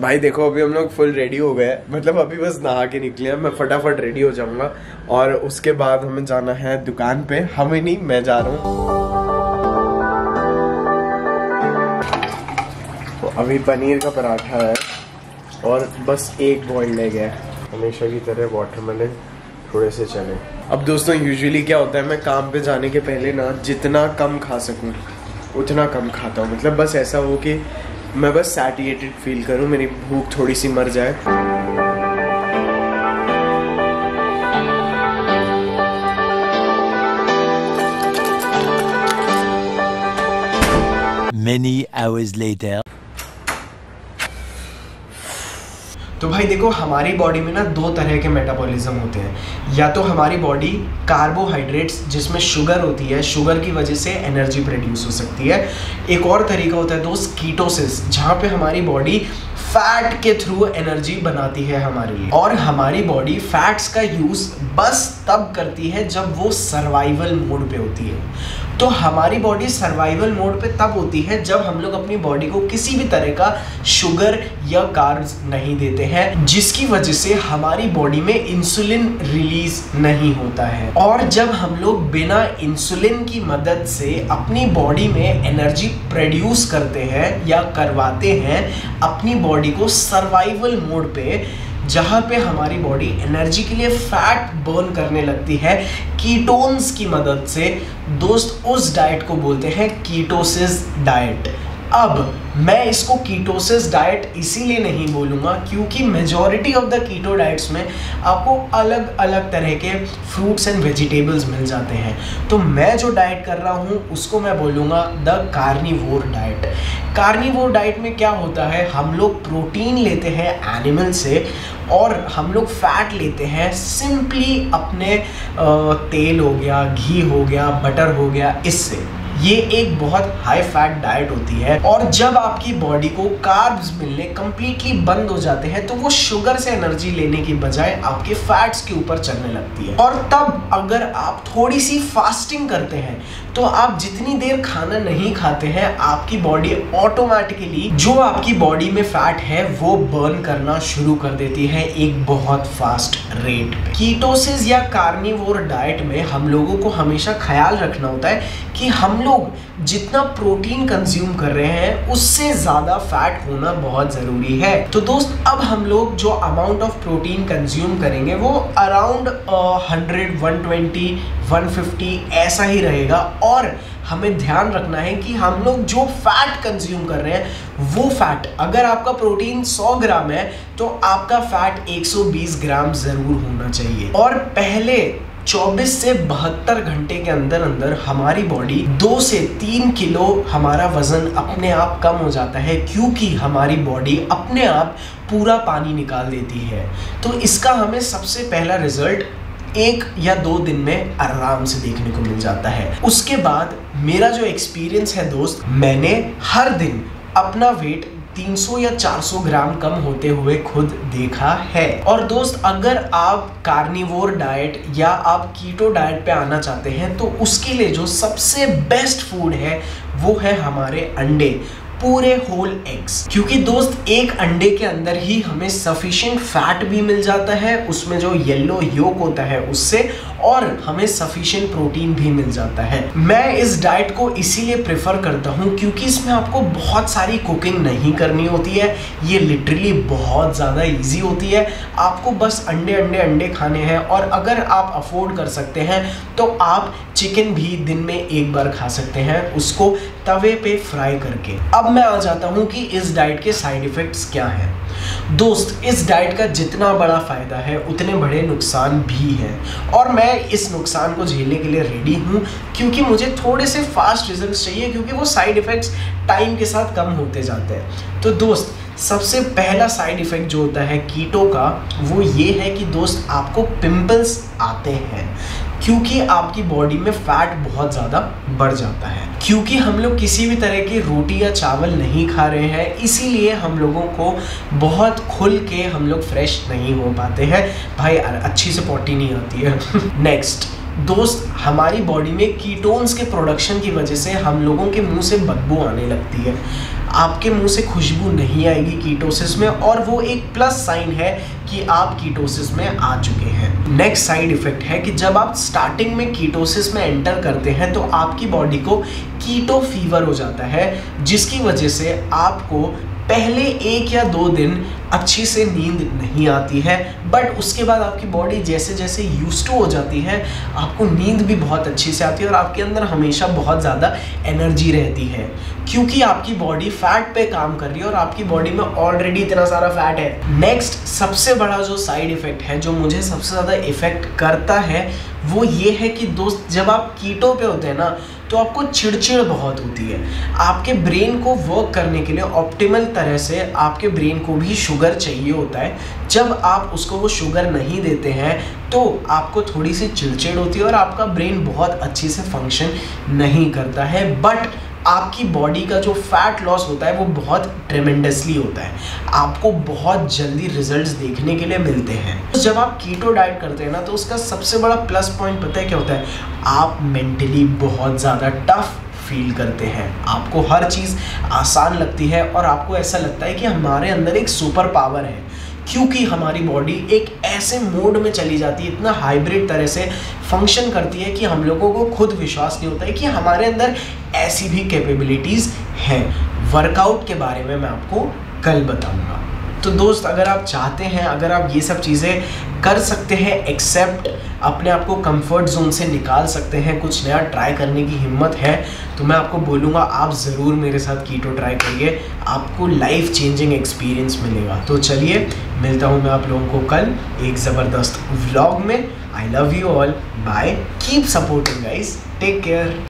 भाई देखो अभी हम लोग फुल रेडी हो गए, मतलब अभी बस नहा के निकले हैं। मैं फटाफट रेडी हो जाऊंगा और उसके बाद हमें जाना है दुकान पे। हमें नहीं, मैं जा रहा हूँ। तो अभी पनीर का पराठा है और बस एक बॉइल ले गया। हमेशा की तरह वाटरमेलन थोड़े से चले। अब दोस्तों यूजुअली क्या होता है, मैं काम पे जाने के पहले ना जितना कम खा सकूं उतना कम खाता हूँ। मतलब बस ऐसा हो कि मैं बस सैटिएटेड फील करूँ, मेरी भूख थोड़ी सी मर जाए। Many hours later. तो भाई देखो हमारी बॉडी में ना दो तरह के मेटाबॉलिज्म होते हैं। या तो हमारी बॉडी कार्बोहाइड्रेट्स जिसमें शुगर होती है, शुगर की वजह से एनर्जी प्रोड्यूस हो सकती है। एक और तरीका होता है दोस्त कीटोसिस, जहाँ पे हमारी बॉडी फैट के थ्रू एनर्जी बनाती है हमारे लिए। और हमारी बॉडी फैट्स का यूज़ बस तब करती है जब वो सर्वाइवल मोड पे होती है। तो हमारी बॉडी सर्वाइवल मोड पे तब होती है जब हम लोग अपनी बॉडी को किसी भी तरह का शुगर या कार्ब्स नहीं देते हैं, जिसकी वजह से हमारी बॉडी में इंसुलिन रिलीज नहीं होता है। और जब हम लोग बिना इंसुलिन की मदद से अपनी बॉडी में एनर्जी प्रोड्यूस करते हैं या करवाते हैं अपनी बॉडी को सर्वाइवल मोड पे, जहाँ पे हमारी बॉडी एनर्जी के लिए फैट बर्न करने लगती है कीटोन्स की मदद से, दोस्त उस डाइट को बोलते हैं कीटोसिस डाइट। अब मैं इसको कीटोसिस डाइट इसीलिए नहीं बोलूँगा क्योंकि majority of the keto diets में आपको अलग अलग तरह के फ्रूट्स एंड वेजिटेबल्स मिल जाते हैं। तो मैं जो डाइट कर रहा हूँ उसको मैं बोलूँगा the carnivore diet. Carnivore diet में क्या होता है, हम लोग प्रोटीन लेते हैं एनिमल से और हम लोग फैट लेते हैं सिंपली अपने तेल हो गया, घी हो गया, बटर हो गया, इससे। ये एक बहुत हाई फैट डाइट होती है। और जब आपकी बॉडी को कार्ब्स मिलने कंप्लीटली बंद हो जाते हैं तो वो शुगर से एनर्जी लेने की बजाय आपके फैट्स के ऊपर चलने लगती है। और तब अगर आप थोड़ी सी फास्टिंग करते हैं तो आप जितनी देर खाना नहीं खाते हैं आपकी बॉडी ऑटोमेटिकली जो आपकी बॉडी में फैट है वो बर्न करना शुरू कर देती है एक बहुत फास्ट रेट पे। कीटोसिस या कार्निवोर डाइट में हम लोगों को हमेशा ख्याल रखना होता है कि हम लोग जितना प्रोटीन कंज्यूम कर रहे हैं उससे ज़्यादा फैट होना बहुत ज़रूरी है। तो दोस्त अब हम लोग जो अमाउंट ऑफ प्रोटीन कंज्यूम करेंगे वो अराउंड 100, 120, 150 ऐसा ही रहेगा। और हमें ध्यान रखना है कि हम लोग जो फैट कंज्यूम कर रहे हैं वो फैट, अगर आपका प्रोटीन 100 ग्राम है तो आपका फैट 120 ग्राम ज़रूर होना चाहिए। और पहले 24 से 72 घंटे के अंदर अंदर हमारी बॉडी 2 से 3 किलो हमारा वजन अपने आप कम हो जाता है क्योंकि हमारी बॉडी अपने आप पूरा पानी निकाल देती है। तो इसका हमें सबसे पहला रिजल्ट 1 या 2 दिन में आराम से देखने को मिल जाता है। उसके बाद मेरा जो एक्सपीरियंस है दोस्त, मैंने हर दिन अपना वेट 300 या 400 ग्राम कम होते हुए खुद देखा है। और दोस्त अगर आप कार्निवोर डाइट या आप कीटो डाइट पे आना चाहते हैं तो उसके लिए जो सबसे बेस्ट फूड है वो है हमारे अंडे, पूरे होल एग्स। क्योंकि दोस्त एक अंडे के अंदर ही हमें सफिशिएंट फैट भी मिल जाता है, उसमें जो येलो योक होता है उससे, और हमें सफिशिएंट प्रोटीन भी मिल जाता है। मैं इस डाइट को इसीलिए प्रेफर करता हूँ क्योंकि इसमें आपको बहुत सारी कुकिंग नहीं करनी होती है। ये लिटरली बहुत ज़्यादा इजी होती है। आपको बस अंडे अंडे अंडे खाने हैं और अगर आप अफोर्ड कर सकते हैं तो आप चिकन भी दिन में एक बार खा सकते हैं, उसको तवे पे फ्राई करके। अब मैं आ जाता हूँ कि इस डाइट के साइड इफ़ेक्ट्स क्या हैं। दोस्त इस डाइट का जितना बड़ा फ़ायदा है उतने बड़े नुकसान भी हैं और मैं इस नुकसान को झेलने के लिए रेडी हूँ क्योंकि मुझे थोड़े से फास्ट रिजल्ट्स चाहिए, क्योंकि वो साइड इफ़ेक्ट्स टाइम के साथ कम होते जाते हैं। तो दोस्त सबसे पहला साइड इफ़ेक्ट जो होता है कीटो का वो ये है कि दोस्त आपको पिंपल्स आते हैं क्योंकि आपकी बॉडी में फैट बहुत ज़्यादा बढ़ जाता है। क्योंकि हम लोग किसी भी तरह की रोटी या चावल नहीं खा रहे हैं, इसीलिए हम लोगों को बहुत खुल के हम लोग फ्रेश नहीं हो पाते हैं। भाई अच्छी से पॉटी नहीं आती है। नेक्स्ट दोस्त, हमारी बॉडी में कीटोन्स के प्रोडक्शन की वजह से हम लोगों के मुंह से बदबू आने लगती है। आपके मुंह से खुशबू नहीं आएगी कीटोसिस में, और वो एक प्लस साइन है कि आप कीटोसिस में आ चुके हैं। नेक्स्ट साइड इफेक्ट है कि जब आप स्टार्टिंग में कीटोसिस में एंटर करते हैं तो आपकी बॉडी को कीटो फीवर हो जाता है, जिसकी वजह से आपको पहले 1 या 2 दिन अच्छी से नींद नहीं आती है, बट उसके बाद आपकी बॉडी जैसे जैसे यूज्ड टू हो जाती है आपको नींद भी बहुत अच्छी से आती है और आपके अंदर हमेशा बहुत ज़्यादा एनर्जी रहती है, क्योंकि आपकी बॉडी फैट पे काम कर रही है और आपकी बॉडी में ऑलरेडी इतना सारा फैट है। नेक्स्ट सबसे बड़ा जो साइड इफेक्ट है, जो मुझे सबसे ज़्यादा इफेक्ट करता है, वो ये है कि दोस्त जब आप कीटो पे होते हैं ना तो आपको चिड़चिड़ बहुत होती है। आपके ब्रेन को वर्क करने के लिए ऑप्टिमल तरह से आपके ब्रेन को भी शुगर चाहिए होता है। जब आप उसको वो शुगर नहीं देते हैं तो आपको थोड़ी सी चिड़चिड़ होती है और आपका ब्रेन बहुत अच्छी से फंक्शन नहीं करता है, बट आपकी बॉडी का जो फैट लॉस होता है वो बहुत ट्रेमेंडसली होता है, आपको बहुत जल्दी रिजल्ट्स देखने के लिए मिलते हैं। तो जब आप कीटो डाइट करते हैं ना तो उसका सबसे बड़ा प्लस पॉइंट पता है क्या होता है, आप मेंटली बहुत ज़्यादा टफ फील करते हैं, आपको हर चीज़ आसान लगती है और आपको ऐसा लगता है कि हमारे अंदर एक सुपर पावर है, क्योंकि हमारी बॉडी एक ऐसे मोड में चली जाती है, इतना हाइब्रिड तरह से फंक्शन करती है कि हम लोगों को खुद विश्वास नहीं होता है कि हमारे अंदर ऐसी भी कैपेबिलिटीज़ हैं। वर्कआउट के बारे में मैं आपको कल बताऊंगा। तो दोस्त अगर आप चाहते हैं, अगर आप ये सब चीज़ें कर सकते हैं, एक्सेप्ट अपने आप को कंफर्ट जोन से निकाल सकते हैं, कुछ नया ट्राई करने की हिम्मत है, तो मैं आपको बोलूँगा आप ज़रूर मेरे साथ कीटो ट्राई करिए, आपको लाइफ चेंजिंग एक्सपीरियंस मिलेगा। तो चलिए मिलता हूँ मैं आप लोगों को कल एक ज़बरदस्त व्लॉग में। I love you all, bye, keep supporting guys, take care.